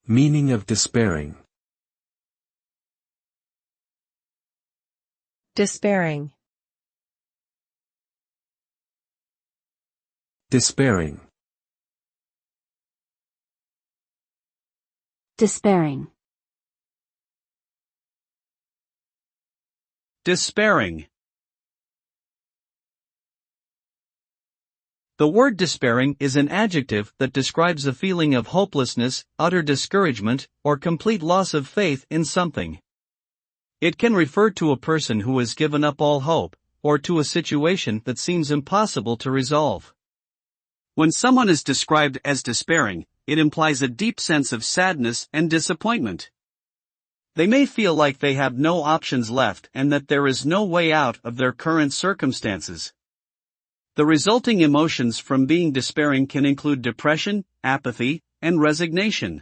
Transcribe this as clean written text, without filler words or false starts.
Meaning of despairing. Despairing. Despairing. Despairing. Despairing. The word despairing is an adjective that describes a feeling of hopelessness, utter discouragement, or complete loss of faith in something. It can refer to a person who has given up all hope, or to a situation that seems impossible to resolve. When someone is described as despairing, it implies a deep sense of sadness and disappointment. They may feel like they have no options left and that there is no way out of their current circumstances. The resulting emotions from being despairing can include depression, apathy, and resignation.